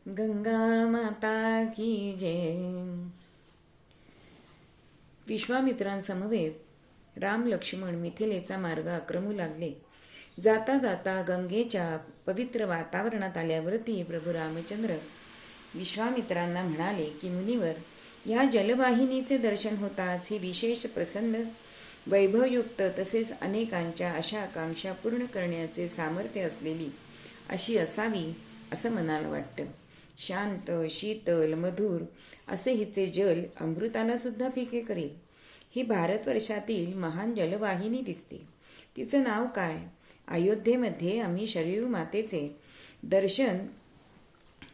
गंगा माता की जय. विश्वामित्रांसमवेत राम लक्ष्मण मिथिलेचा मार्ग आक्रमू लागले. जाता जाता गंगेच्या पवित्र वातावरणात आल्यावरती प्रभू रामचंद्र विश्वामित्रांना म्हणाले की मुनिवर, या जलवाहिनीचे दर्शन होताच ही विशेष प्रसन्न वैभवयुक्त तसेच अनेकांच्या अशा आकांक्षा पूर्ण करण्याचे सामर्थ्य असलेली अशी असावी असं मनाला वाटतं. शांत, शीतल, मधुर असे हिचे जल अमृताला सुद्धा फिके करेल. ही भारतवर्षातील महान जलवाहिनी दिसते. तिचं नाव काय? अयोध्येमध्ये आम्ही शरयू मातेचे दर्शन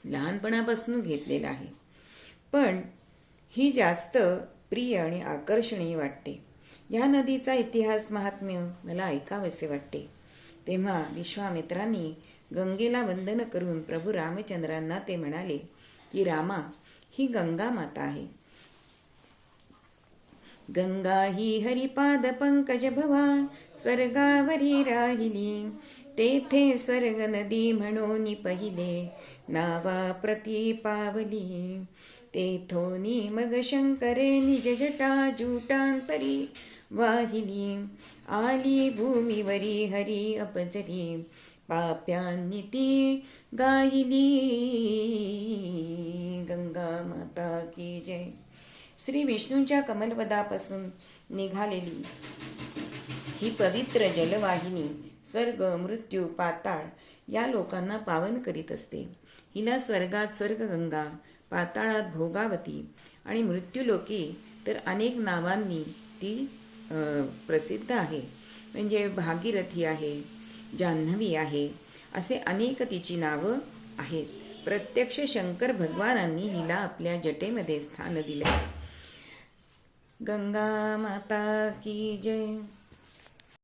लहानपणापासून घेतलेलं आहे, पण ही जास्त प्रिय आणि आकर्षणीय वाटते. या नदीचा इतिहास महात्म्य मला ऐकावेसे वाटते. तेव्हा विश्वामित्रांनी गंगेला वंदन करून प्रभू रामचंद्रांना ते म्हणाले की रामा, ही गंगा माता आहे. गंगा ही हरिपाद पंकज भवा स्वर्गावरी राहिली. तेथे स्वर्ग नदी म्हणून पहिले नावा प्रती पावली. तेथोनी मग शंकरे निज जटा जूटांतरी वाहिली. आली भूमीवरी हरी अपजरी पाप्यांनी ती गायली. गंगा माता की जय. श्री विष्णूंच्या कमलपदापासून निघालेली ही पवित्र जलवाहिनी स्वर्ग, मृत्यू, पाताळ या लोकांना पावन करीत असते. हिला स्वर्गात स्वर्गगंगा, पाताळात भोगावती आणि मृत्यूलोकी तर अनेक नावांनी ती प्रसिद्ध आहे. म्हणजे भागीरथी आहे, जान्हवी आहे, असे अनेक तिची नावं आहेत. प्रत्यक्ष शंकर भगवानांनी हिला आपल्या जटेमध्ये स्थान दिले. गंगा माता की जय.